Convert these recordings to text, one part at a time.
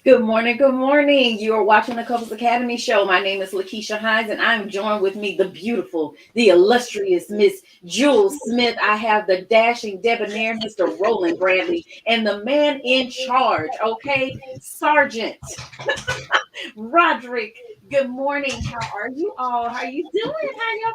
Good morning. Good morning. You are watching the Couples Academy show. My name is Lakeisha Hines, and I'm joined with me the beautiful, the illustrious Miss Jules Smith. I have the dashing debonair Mr. Roland Bradley, and the man in charge, okay, Sergeant Roderick. Good morning. How are you all? How you doing? How y'all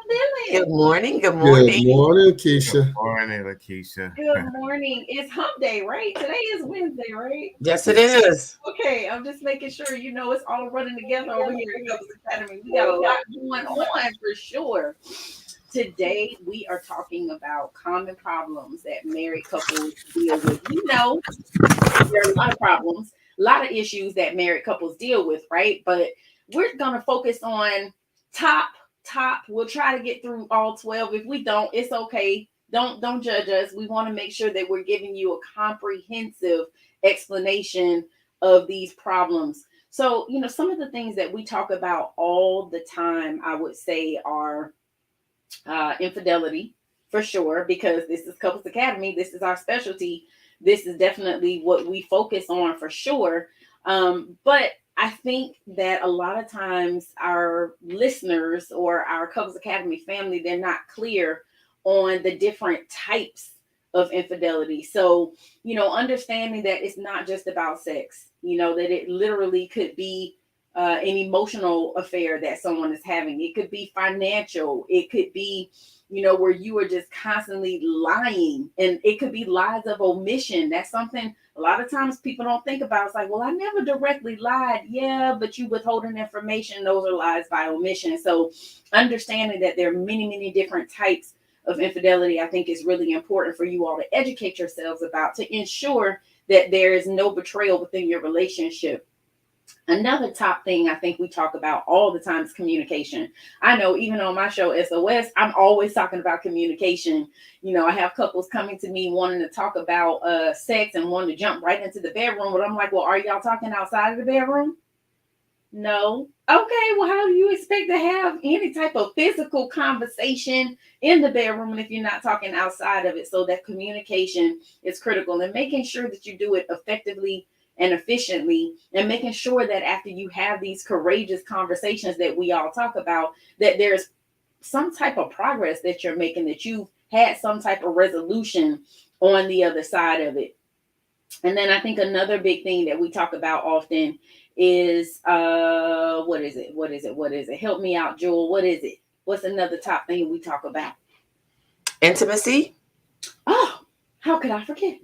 Good feeling? morning. Good Good morning. morning, Good Keisha. morning, Lakeisha. Good morning. It's hump day, right? Today is Wednesday, right? Yes, it Yes. is. Okay, I'm just making sure it's all running together over here at Couples Academy. We got a lot going on for sure. Today we are talking about common problems that married couples deal with. There are a lot of problems, a lot of issues that married couples deal with, right? But we're gonna focus on top, top. We'll try to get through all 12. If we don't, it's okay. Don't judge us. We want to make sure that we're giving you a comprehensive explanation of these problems. So, some of the things that we talk about all the time, I would say, are infidelity for sure, because this is Couples Academy. This is our specialty. This is definitely what we focus on for sure. But I think that a lot of times our listeners or our Couples Academy family, they're not clear on the different types of infidelity. So, understanding that it's not just about sex, that it literally could be an emotional affair that someone is having. It could be financial. It could be, where you are just constantly lying, and it could be lies of omission. That's something a lot of times people don't think about. It's like, well, I never directly lied. Yeah, but you withholding information. Those are lies by omission. So understanding that there are many, many different types of infidelity, I think is really important for you all to educate yourselves about, to ensure that there is no betrayal within your relationship. Another top thing I think we talk about all the time is communication. I know even on my show SOS, I'm always talking about communication. I have couples coming to me wanting to talk about sex and wanting to jump right into the bedroom, but I'm like, well, are y'all talking outside of the bedroom? No. Okay, well, how do you expect to have any type of physical conversation in the bedroom if you're not talking outside of it? So that communication is critical, and making sure that you do it effectively and efficiently, and making sure that after you have these courageous conversations that we all talk about, that there's some type of progress that you're making, that you've had some type of resolution on the other side of it. And then I think another big thing that we talk about often is what is it? What is it? What is it? Help me out, Jewel. What is it? What's another top thing we talk about? Intimacy. Oh, how could I forget?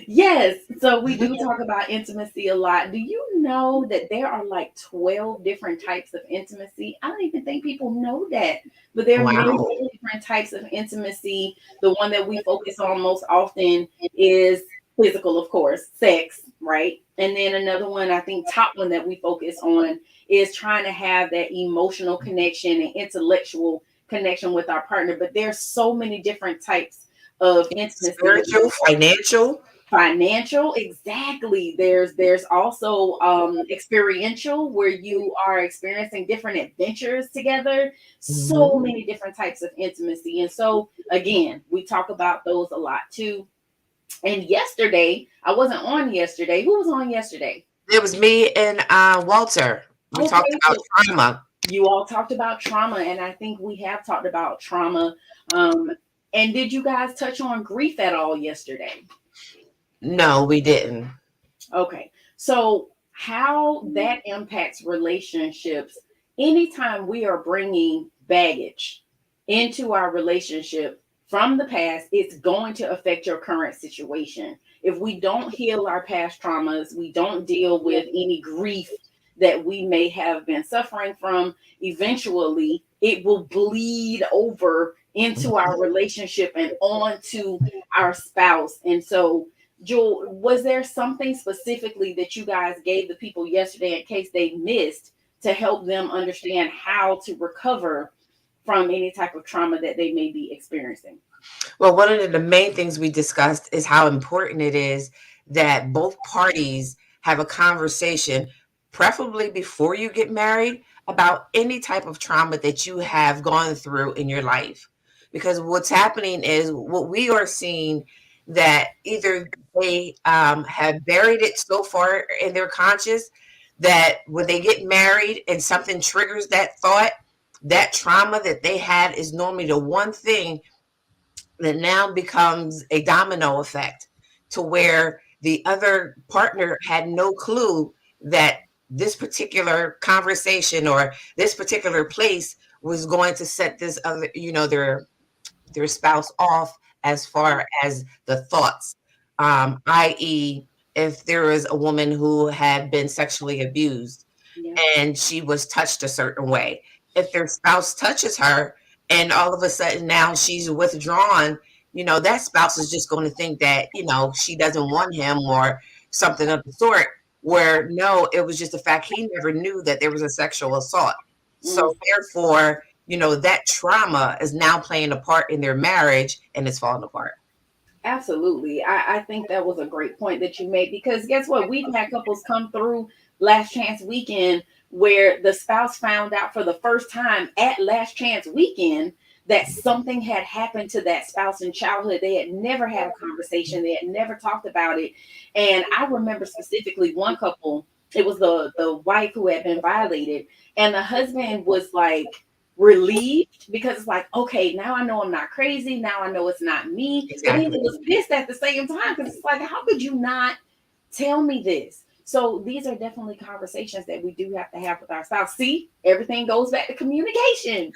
Yes, so we do talk about intimacy a lot. Do you know that there are like 12 different types of intimacy? I don't even think people know that, but there are many, Wow. many different types of intimacy. The one that we focus on most often is physical, of course, sex, right? And then another one, I think top one that we focus on is trying to have that emotional connection and intellectual connection with our partner. But there's so many different types of intimacy. Spiritual, financial. Financial, exactly. There's also experiential, where you are experiencing different adventures together. So Mhm. many different types of intimacy, and so again, we talk about those a lot too. And yesterday, I wasn't on yesterday. Who was on yesterday? It was me and Walter. We talked Okay, about so trauma. you all talked about trauma, and I think we have talked about trauma. And did you guys touch on grief at all yesterday? No, we didn't. Okay. So, how that impacts relationships, anytime we are bringing baggage into our relationship from the past, it's going to affect your current situation. If we don't heal our past traumas, we don't deal with any grief that we may have been suffering from, eventually it will bleed over into our relationship and on to our spouse. And so, Jewel, was there something specifically that you guys gave the people yesterday in case they missed, to help them understand how to recover from any type of trauma that they may be experiencing? Well, one of the main things we discussed is how important it is that both parties have a conversation, preferably before you get married, about any type of trauma that you have gone through in your life. Because what's happening is what we are seeing that either they have buried it so far in their conscious that when they get married and something triggers that thought, that trauma that they had is normally the one thing that now becomes a domino effect to where the other partner had no clue that this particular conversation or this particular place was going to set this other, their spouse off as far as the thoughts, i.e., if there is a woman who had been sexually abused Yeah. and she was touched a certain way, if their spouse touches her and all of a sudden now she's withdrawn, that spouse is just going to think that, she doesn't want him or something of the sort. Where no, it was just the fact he never knew that there was a sexual assault. So Mm. therefore, that trauma is now playing a part in their marriage and it's falling apart. Absolutely. I think that was a great point that you made because guess what? We've had couples come through Last Chance Weekend where the spouse found out for the first time at Last Chance Weekend that something had happened to that spouse in childhood. They had never had a conversation, they had never talked about it. And I remember specifically one couple, it was the wife who had been violated, and the husband was like, relieved because it's like, okay, now I know I'm not crazy. Now I know it's not me. But then Exactly. he was pissed at the same time because it's like, how could you not tell me this? So these are definitely conversations that we do have to have with our spouse. See, everything goes back to communication.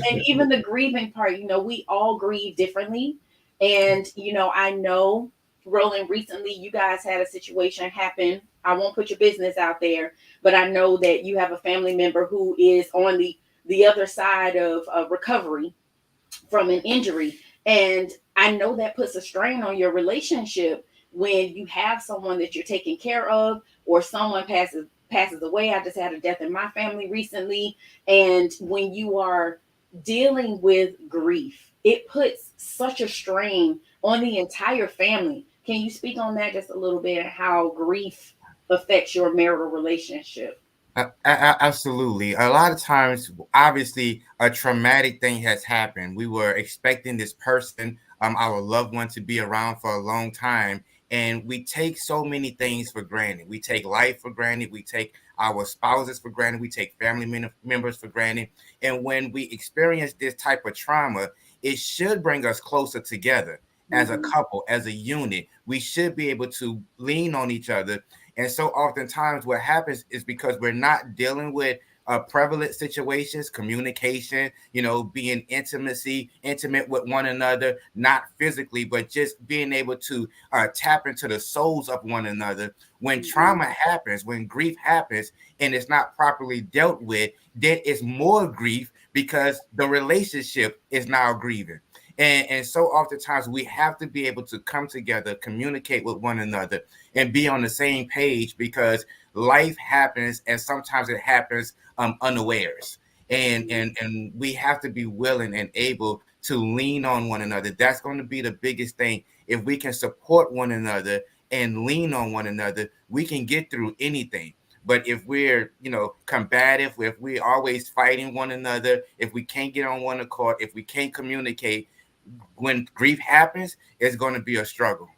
And even the grieving part, we all grieve differently. And, I know, Roland, recently you guys had a situation happen. I won't put your business out there, but I know that you have a family member who is on the other side of recovery from an injury. And I know that puts a strain on your relationship when you have someone that you're taking care of or someone passes away. I just had a death in my family recently. And when you are dealing with grief, it puts such a strain on the entire family. Can you speak on that just a little bit, how grief affects your marital relationship? Absolutely. A lot of times, obviously, a traumatic thing has happened. We were expecting this person, our loved one, to be around for a long time. And we take so many things for granted. We take life for granted. We take our spouses for granted. We take family members for granted. And when we experience this type of trauma, it should bring us closer together as a Mm-hmm. couple, as a unit. We should be able to lean on each other. And so oftentimes what happens is because we're not dealing with prevalent situations, communication, being intimate with one another, not physically, but just being able to tap into the souls of one another. When Mm-hmm. trauma happens, when grief happens, and it's not properly dealt with, then it's more grief because the relationship is now grieving. And so oftentimes we have to be able to come together, communicate with one another, and be on the same page because life happens and sometimes it happens unawares. And we have to be willing and able to lean on one another. That's going to be the biggest thing. If we can support one another and lean on one another, we can get through anything. But if we're, combative, if we're always fighting one another, if we can't get on one accord, if we can't communicate, when grief happens, it's going to be a struggle.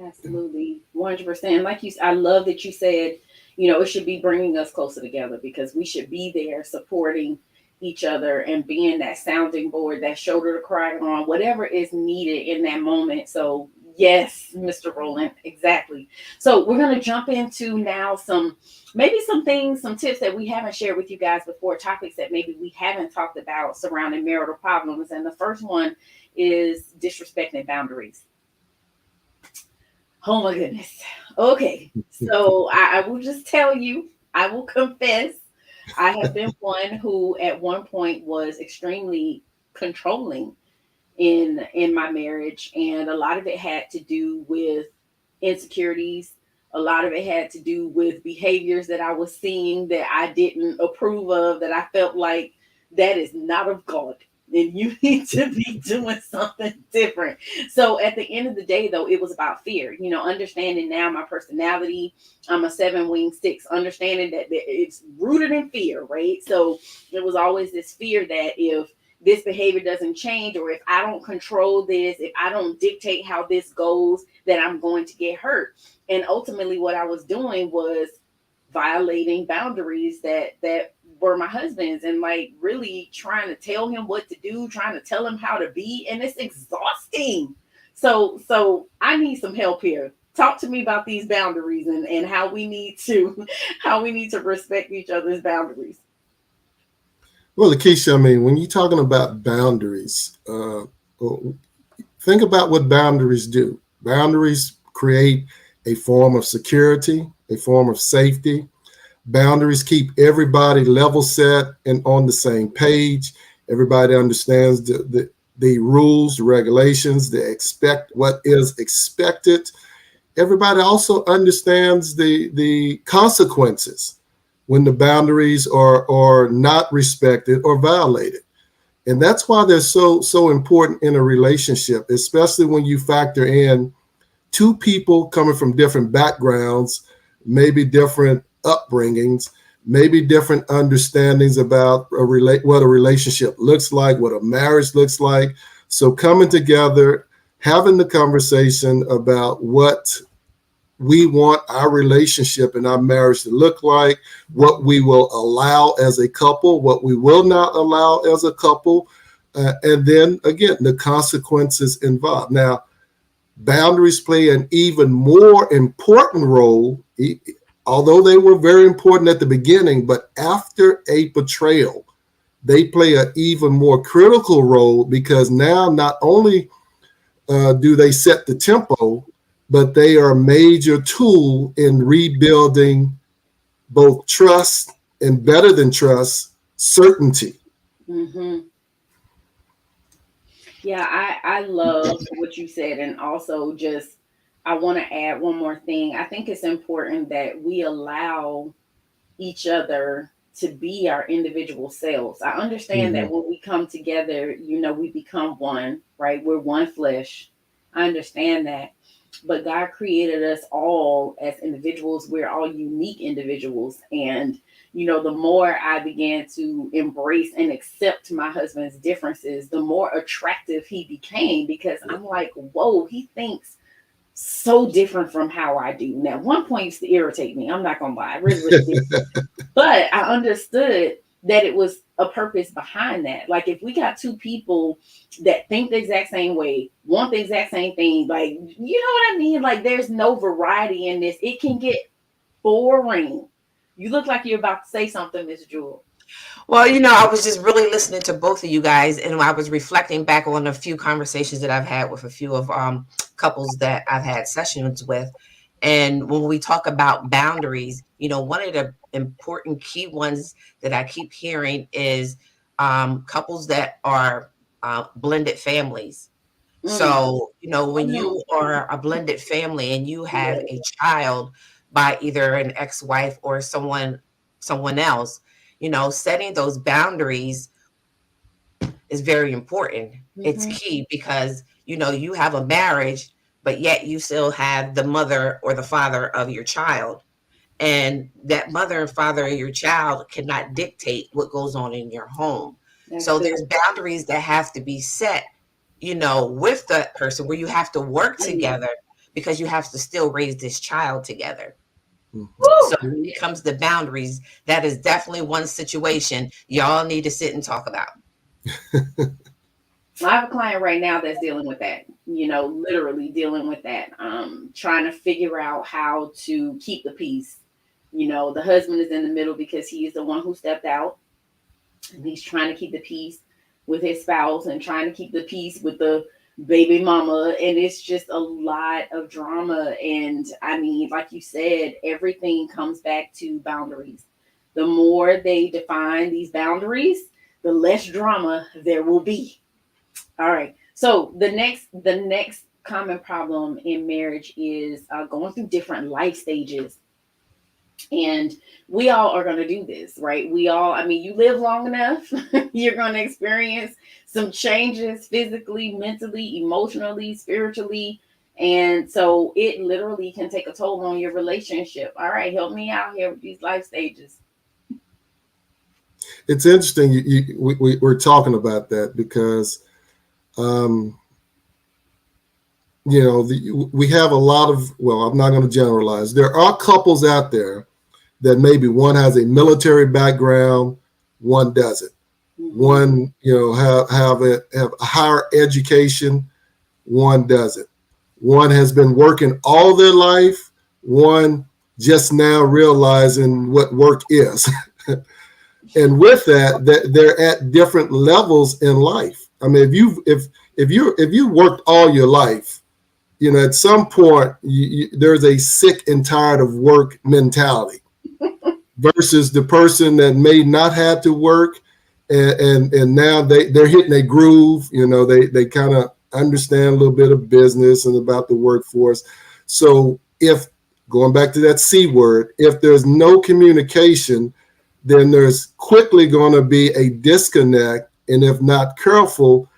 Absolutely, 100%. Like I love that you said, it should be bringing us closer together because we should be there supporting each other and being that sounding board, that shoulder to cry on, whatever is needed in that moment. So, yes, Mr. Rowland, exactly. So, we're going to jump into now maybe some things, some tips that we haven't shared with you guys before, topics that maybe we haven't talked about surrounding marital problems. And the first one is disrespecting boundaries. Oh my goodness. Okay. So I will just tell you, I will confess, I have been one who at one point was extremely controlling in my marriage, and a lot of it had to do with insecurities. A lot of it had to do with behaviors that I was seeing that I didn't approve of, that I felt like that is not of God and you need to be doing something different. So at the end of the day, though, it was about fear, understanding now my personality. I'm a 7 wing 6, understanding that it's rooted in fear, right? So it was always this fear that this behavior doesn't change, or if I don't control this, if I don't dictate how this goes, then I'm going to get hurt. And ultimately what I was doing was violating boundaries that were my husband's, and like really trying to tell him what to do, trying to tell him how to be, and it's exhausting. So I need some help here. Talk to me about these boundaries, and how we need to how we need to respect each other's boundaries. Well, Lakeisha, I mean, when you're talking about boundaries, think about what boundaries do. Boundaries create a form of security, a form of safety. Boundaries keep everybody level set and on the same page. Everybody understands the rules, the regulations, the expect what is expected. Everybody also understands the consequences when the boundaries are not respected or violated. And that's why they're so important in a relationship, especially when you factor in two people coming from different backgrounds, maybe different upbringings, maybe different understandings about what a relationship looks like, what a marriage looks like. So coming together, having the conversation about what we want our relationship and our marriage to look like, what we will allow as a couple, what we will not allow as a couple, and then again, the consequences involved. Now, boundaries play an even more important role, although they were very important at the beginning, but after a betrayal, they play an even more critical role, because now not only do they set the tempo, but they are a major tool in rebuilding both trust and, better than trust, certainty. Mm-hmm. Yeah, I love what you said. And also, just I want to add one more thing. I think it's important that we allow each other to be our individual selves. I understand Mm-hmm. that when we come together, we become one, right? We're one flesh. I understand that. But God created us all as individuals. We're all unique individuals. And, the more I began to embrace and accept my husband's differences, the more attractive he became, because I'm like, whoa, he thinks so different from how I do. Now, at one point used to irritate me. I'm not gonna lie, I really, really did. But I understood that it was a purpose behind that. Like, if we got two people that think the exact same way, want the exact same thing, like, you know what I mean? Like, there's no variety in this. It can get boring. You look like you're about to say something, Miss Jewel. Well, I was just really listening to both of you guys, and I was reflecting back on a few conversations that I've had with a few of couples that I've had sessions with. And when we talk about boundaries, one of the important key ones that I keep hearing is couples that are blended families. Mm. So, when you are a blended family and you have Yes. a child by either an ex-wife or someone else, setting those boundaries is very important. It's Mm-hmm. key because, you have a marriage, but yet you still have the mother or the father of your child. And that mother and father of your child cannot dictate what goes on in your home. That's So good. there's boundaries that have to be set, with that person, where you have to work Mm. together because you have to still raise this child together. So Woo! when it comes to boundaries, that is definitely one situation y'all need to sit and talk about. I have a client right now that's dealing with that, literally dealing with that, trying to figure out how to keep the peace. The husband is in the middle because he is the one who stepped out, and he's trying to keep the peace with his spouse and trying to keep the peace with the baby mama. And it's just a lot of drama. And I mean, like you said, everything comes back to boundaries. The more they define these boundaries, the less drama there will be. All right. So the next common problem in marriage is going through different life stages. And we all are going to do this, right? We all, I mean, you live long enough, you're going to experience some changes physically, mentally, emotionally, spiritually. And so it literally can take a toll on your relationship. All right, help me out here with these life stages. it's interesting. We're talking about that because, we have a lot of. Well, I'm not going to generalize. There are couples out there that maybe one has a military background, one doesn't. One, have a higher education, one doesn't. One has been working all their life, one just now realizing what work is. And with that, they're at different levels in life. I mean, if you worked all your life, at some point there's a sick and tired of work mentality versus the person that may not have to work and now they're hitting a groove. They kind of understand a little bit of business and about the workforce. So if going back to that C word, if there's no communication, then there's quickly going to be a disconnect, and if not careful,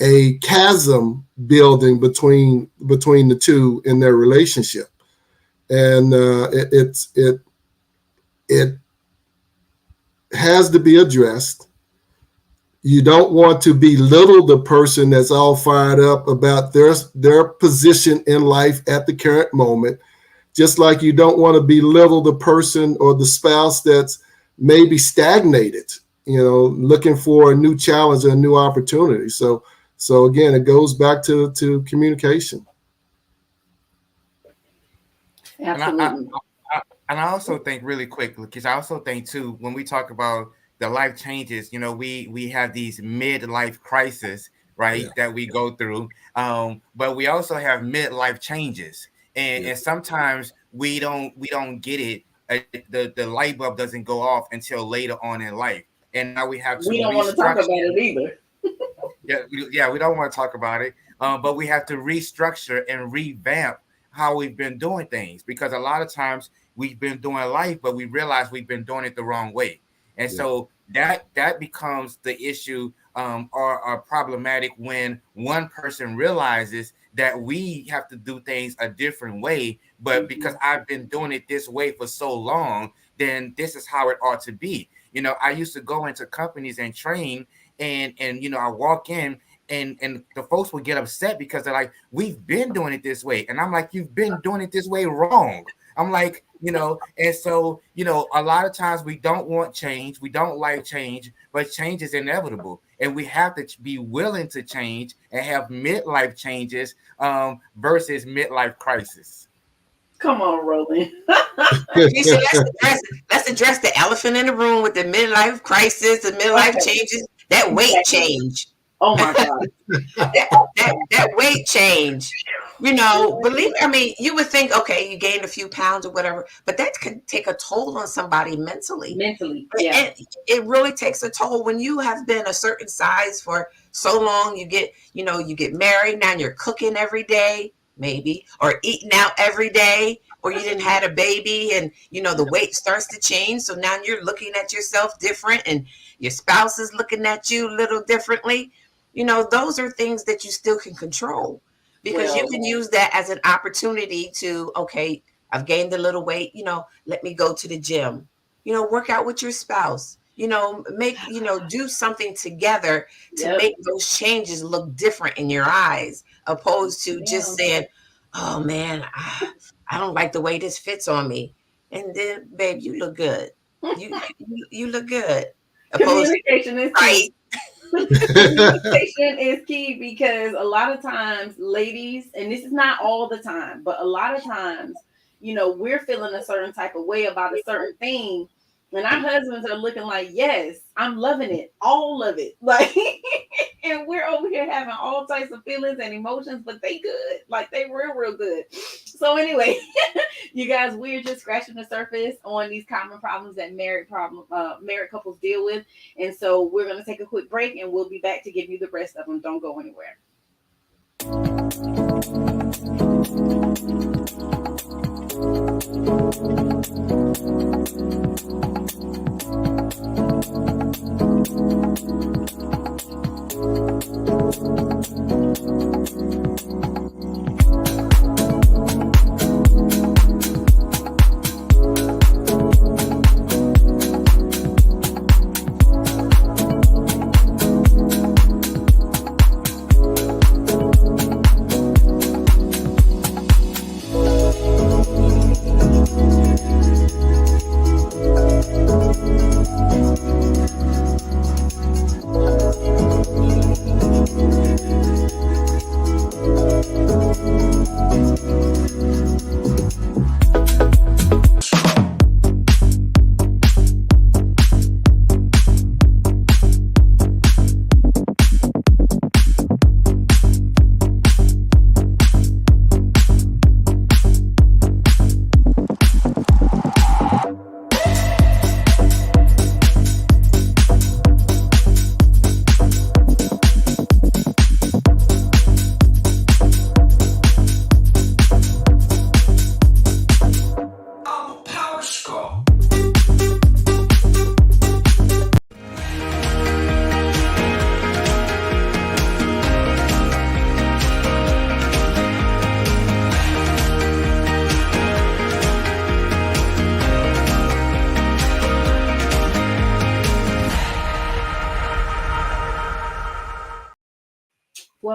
a chasm building between the two in their relationship. And it has to be addressed. You don't want to belittle the person that's all fired up about their position in life at the current moment, just like you don't want to belittle the person or the spouse that's maybe stagnated, looking for a new challenge or a new opportunity. So again, it goes back to communication. Absolutely. And I also think really quick, because I also think too, when we talk about the life changes, we have these midlife crises, right? Yeah. That we go through. But we also have midlife changes. And sometimes we don't get it. The light bulb doesn't go off until later on in life. And now we have to we don't want to talk about it either. we don't want to talk about it. But we have to restructure and revamp how we've been doing things, because a lot of times we've been doing life, but we realize we've been doing it the wrong way. And so that becomes the issue or problematic when one person realizes that we have to do things a different way, but because I've been doing it this way for so long, then this is how it ought to be. I used to go into companies and train, and I walk in and the folks would get upset because they're like, we've been doing it this way. And I'm like, you've been doing it this way wrong. I'm like, and so, a lot of times we don't want change. We don't like change, but change is inevitable. And we have to be willing to change and have midlife changes versus midlife crisis. Come on, Roland. Let's address the elephant in the room with the midlife crisis, the midlife changes, that weight change. Oh my God. that weight change. You would think, okay, you gained a few pounds or whatever, but that can take a toll on somebody mentally. Yeah. It really takes a toll when you have been a certain size for so long. You get married, now you're cooking every day, maybe, or eating out every day, or you didn't have a baby and the weight starts to change. So now you're looking at yourself different and your spouse is looking at you a little differently. Those are things that you still can control, because you can use that as an opportunity to, okay, I've gained a little weight, let me go to the gym, work out with your spouse, do something together to make those changes look different in your eyes, opposed to just saying, oh man, I don't like the way this fits on me. And then, babe, you look good. You look good. Communication is key. Communication is key, because a lot of times, ladies, and this is not all the time, but a lot of times, we're feeling a certain type of way about a certain thing, and our husbands are looking like, yes, I'm loving it, all of it, like, and we're over here having all types of feelings and emotions, but they good, like they real good. So anyway, you guys, we're just scratching the surface on these common problems that married couples deal with, and so we're going to take a quick break, and we'll be back to give you the rest of them. Don't go anywhere.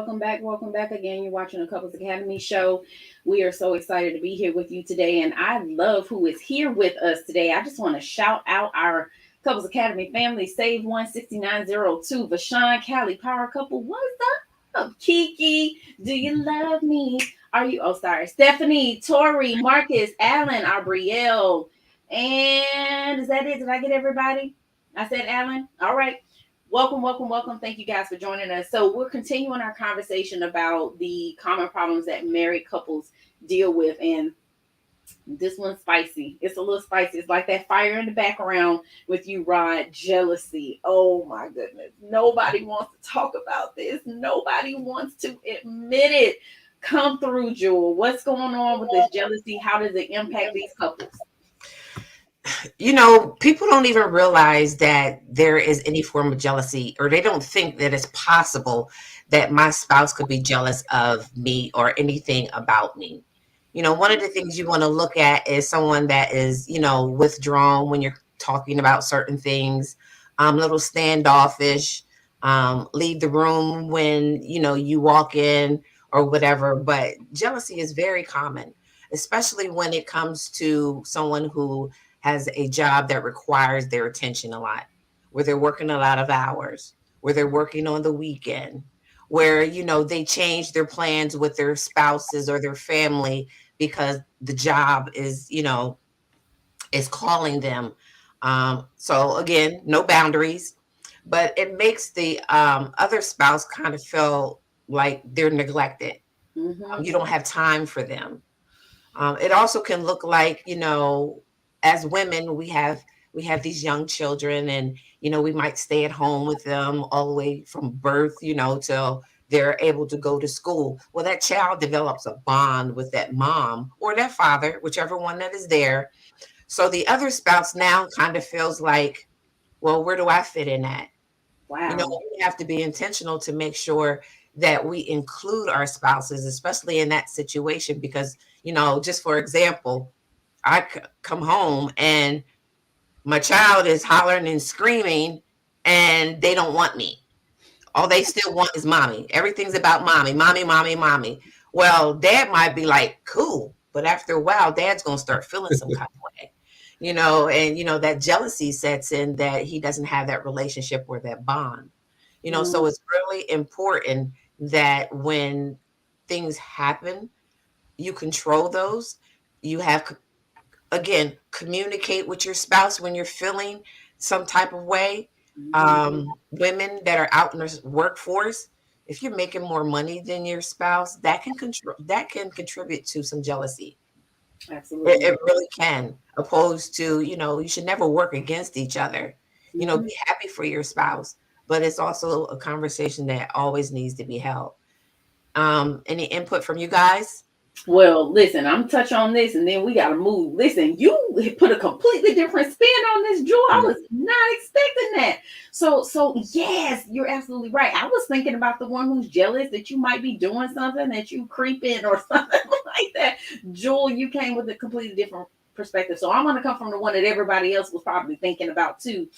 welcome back. Welcome back again. You're watching a Couples Academy show. We are so excited to be here with you today, and I love who is here with us today. I just want to shout out our Couples Academy family. Save 16902, Vashawn, Callie, Power Couple. What's up? Kiki, do you love me? Are you? Oh, sorry. Stephanie, Tori, Marcus, Alan, Aubrielle, and is that it? Did I get everybody? I said Alan. All right. Welcome, welcome, welcome. Thank you guys for joining us. So we're continuing our conversation about the common problems that married couples deal with. And this one's spicy. It's a little spicy. It's like that fire in the background with you, Rod. Jealousy. Oh my goodness. Nobody wants to talk about this. Nobody wants to admit it. Come through, Jewel. What's going on with this jealousy? How does it impact these couples? People don't even realize that there is any form of jealousy, or they don't think that it's possible that my spouse could be jealous of me or anything about me. One of the things you want to look at is someone that is, withdrawn when you're talking about certain things, a little standoffish, leave the room when, you walk in or whatever. But jealousy is very common, especially when it comes to someone who has a job that requires their attention a lot, where they're working a lot of hours, where they're working on the weekend, where, they change their plans with their spouses or their family because the job is calling them. So again, no boundaries, but it makes the other spouse kind of feel like they're neglected. Mm-hmm. You don't have time for them. It also can look like, as women, we have these young children, and we might stay at home with them all the way from birth, till they're able to go to school. Well, that child develops a bond with that mom or that father, whichever one that is there. So the other spouse now kind of feels like, well, where do I fit in at? Wow. We have to be intentional to make sure that we include our spouses, especially in that situation, because, just for example, I come home and my child is hollering and screaming and they don't want me. All they still want is mommy. Everything's about mommy, mommy, mommy, mommy. Well, dad might be like, cool. But after a while, dad's going to start feeling some kind of way, and, that jealousy sets in, that he doesn't have that relationship or that bond, so it's really important that when things happen, you control those. You have, again, communicate with your spouse when you're feeling some type of way. Women that are out in the workforce, if you're making more money than your spouse, that can contribute to some jealousy. Absolutely. It really can. Opposed to, you should never work against each other. Be happy for your spouse, but it's also a conversation that always needs to be held. Any input from you guys? Well, listen, I'm touch on this and then we got to move. Listen, you put a completely different spin on this, Jewel. I was not expecting that. So yes, you're absolutely right. I was thinking about the one who's jealous that you might be doing something, that you creeping or something like that. Jewel, you came with a completely different perspective. So I'm going to come from the one that everybody else was probably thinking about too,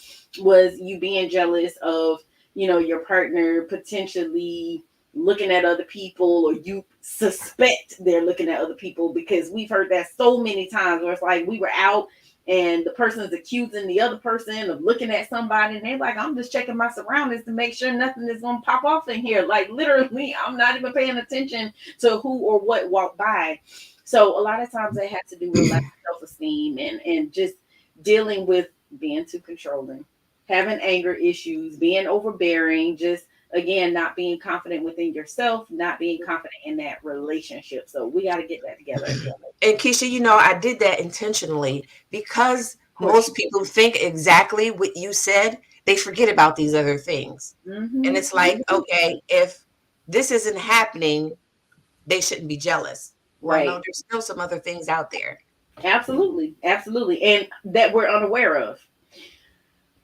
was you being jealous of, your partner potentially looking at other people, or you suspect they're looking at other people, because we've heard that so many times where it's like we were out and the person is accusing the other person of looking at somebody, and they're like, I'm just checking my surroundings to make sure nothing is going to pop off in here. Like literally, I'm not even paying attention to who or what walked by. So a lot of times it has to do with lack of self-esteem and just dealing with being too controlling, having anger issues, being overbearing, just again, not being confident within yourself, not being confident in that relationship. So we got to get that together. And Keisha, I did that intentionally because most people think exactly what you said. They forget about these other things. Mm-hmm. And it's like, okay, if this isn't happening, they shouldn't be jealous. Well, Right. no, there's still some other things out there. Absolutely. Absolutely. And that we're unaware of.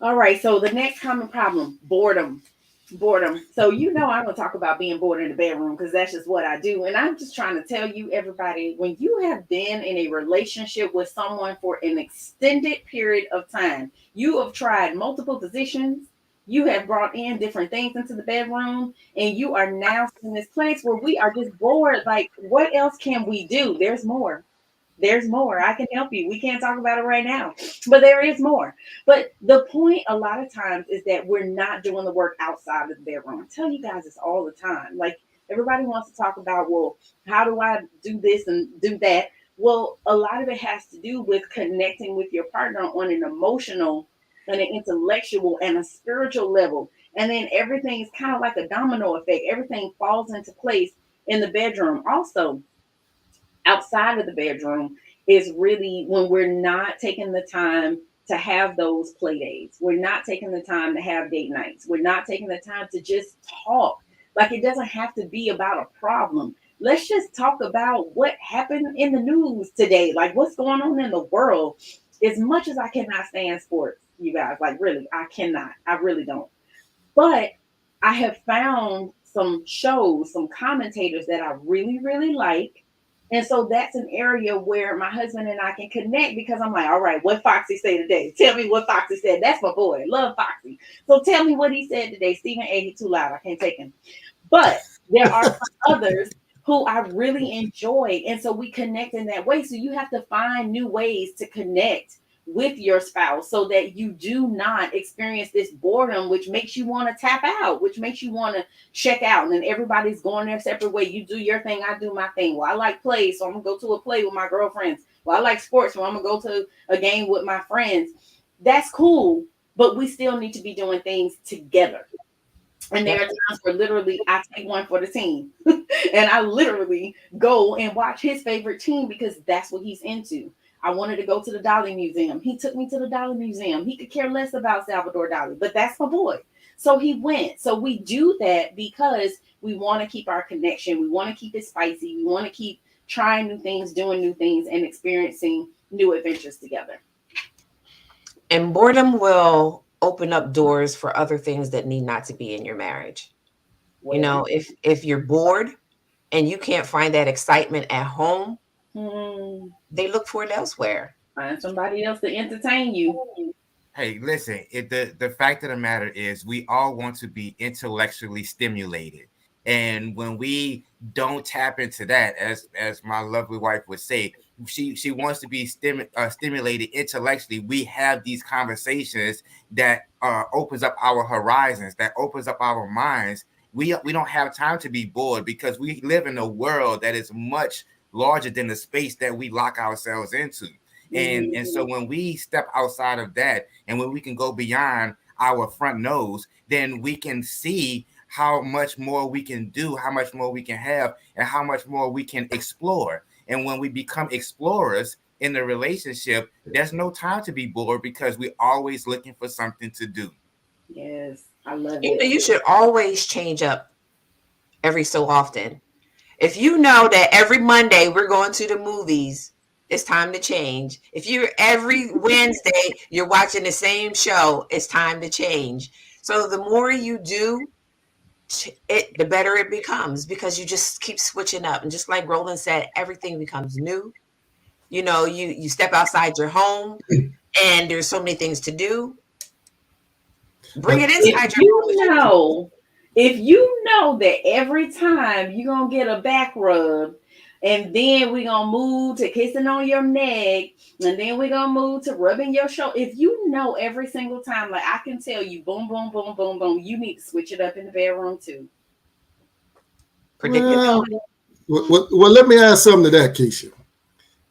All right. So the next common problem, boredom. So I'm going to talk about being bored in the bedroom, because that's just what I do. And I'm just trying to tell you, everybody, when you have been in a relationship with someone for an extended period of time, you have tried multiple positions, You have brought in different things into the bedroom, and you are now in this place where we are just bored. Like, what else can we do? There's more. There's more. I can help you. We can't talk about it right now, but there is more. But the point a lot of times is that we're not doing the work outside of the bedroom. I tell you guys this all the time. Like, everybody wants to talk about, well, how do I do this and do that? Well, a lot of it has to do with connecting with your partner on an emotional and an intellectual and a spiritual level. And then everything is kind of like a domino effect. Everything falls into place in the bedroom. Also, outside of the bedroom is really when we're not taking the time to have those play dates. We're not taking the time to have date nights. We're not taking the time to just talk. Like, it doesn't have to be about a problem. Let's just talk about what happened in the news today. Like, what's going on in the world. As much as I cannot stand sports, you guys, like, really, I cannot. I really don't. But I have found some shows, some commentators that I really, really like. And so that's an area where my husband and I can connect, because I'm like, all right, what Foxy say today? Tell me what Foxy said. That's my boy. Love Foxy. So tell me what he said today. Stephen A, he too loud. I can't take him. But there are some others who I really enjoy. And so we connect in that way. So you have to find new ways to connect with your spouse so that you do not experience this boredom, which makes you want to tap out, which makes you want to check out. And then everybody's going their separate way. You do your thing, I do my thing. Well, I like play, so I'm gonna go to a play with my girlfriends. Well, I like sports, so I'm gonna go to a game with my friends. That's cool, but we still need to be doing things together. And there are times where literally I take one for the team and I literally go and watch his favorite team because that's what he's into. I wanted to go to the Dali Museum. He took me to the Dali Museum. He could care less about Salvador Dali, but that's my boy. So he went. So we do that because we want to keep our connection. We want to keep it spicy. We want to keep trying new things, doing new things, and experiencing new adventures together. And boredom will open up doors for other things that need not to be in your marriage. You know, if you're bored and you can't find that excitement at home, they look for it elsewhere. Find somebody else to entertain you. Hey, listen, the fact of the matter is we all want to be intellectually stimulated. And when we don't tap into that, as my lovely wife would say, she wants to be stimulated intellectually. We have these conversations that opens up our horizons, that opens up our minds. We don't have time to be bored because we live in a world that is much larger than the space that we lock ourselves into. And so when we step outside of that, and when we can go beyond our front nose, then we can see how much more we can do, how much more we can have, and how much more we can explore. And when we become explorers in the relationship, there's no time to be bored because we're always looking for something to do. Yes, I love You know, it. you should always change up every so often. If you know that every Monday we're going to the movies, it's time to change. If you're every Wednesday, you're watching the same show, it's time to change. So the more you do it, the better it becomes because you just keep switching up. And just like Roland said, everything becomes new. You know, you step outside your home and there's so many things to do. Bring it inside your home. If you know that every time you're going to get a back rub, and then we're going to move to kissing on your neck, and then we're going to move to rubbing your shoulder. If you know every single time, like I can tell you, boom, boom, boom, boom, boom, you need to switch it up in the bedroom too. Predictability. Well, let me add something to that, Keisha.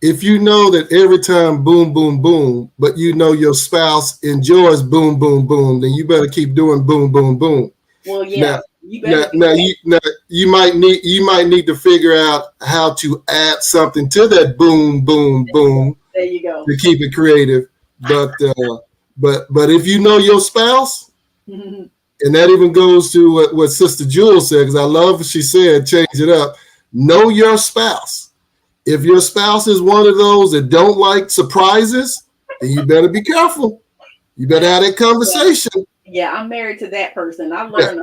If you know that every time boom, boom, boom, but you know your spouse enjoys boom, boom, boom, then you better keep doing boom, boom, boom. Well, yeah. Now you might need to figure out how to add something to that boom, boom, boom. There you go. To keep it creative. But if you know your spouse, and that even goes to what Sister Jewel said, because I love what she said, change it up. Know your spouse. If your spouse is one of those that don't like surprises, then you better be careful. You better have that conversation. Yeah, I'm married to that person. I learned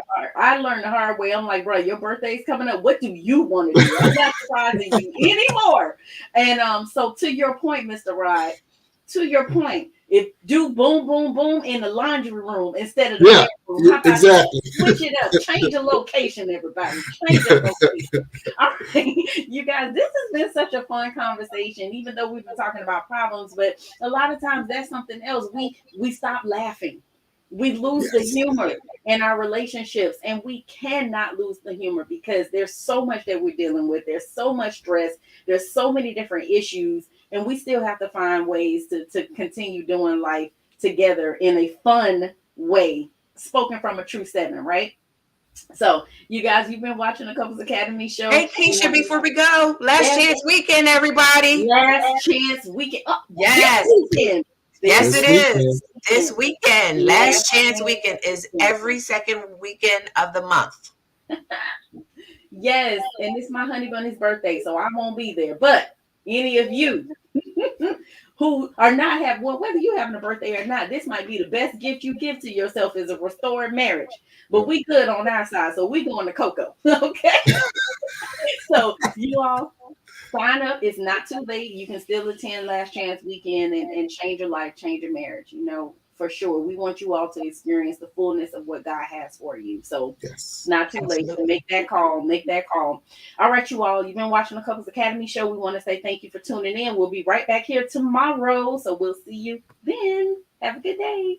the hard way. I'm like, bro, your birthday's coming up. What do you want to do? I'm not surprising you anymore. And so to your point, Mr. Rod, to your point, if do boom, boom, boom in the laundry room instead of the bedroom, how about exactly. switch it up? Change the location, everybody. Change the location. All right, you guys, this has been such a fun conversation, even though we've been talking about problems, but a lot of times that's something else. We stop laughing. We lose the humor in our relationships, and we cannot lose the humor because there's so much that we're dealing with. There's so much stress. There's so many different issues, and we still have to find ways to continue doing life together in a fun way, spoken from a true seven, right? So, you guys, you've been watching the Couples Academy show. Hey, Keisha, before we go, last chance weekend, everybody. Last chance weekend. Oh, yes. Weekend. Yes, it is. This weekend. Last chance weekend is every second weekend of the month. Yes, and it's my honey bunny's birthday, so I won't be there. But any of you who are not whether you're having a birthday or not, this might be the best gift you give to yourself is a restored marriage. But we good on our side, so we going to Coco. Okay. So you all sign up. It's not too late. You can still attend Last Chance Weekend and change your life, change your marriage. You know, for sure. We want you all to experience the fullness of what God has for you. So it's not too late. So make that call. Make that call. All right, you all. You've been watching the Couples Academy show. We want to say thank you for tuning in. We'll be right back here tomorrow. So we'll see you then. Have a good day.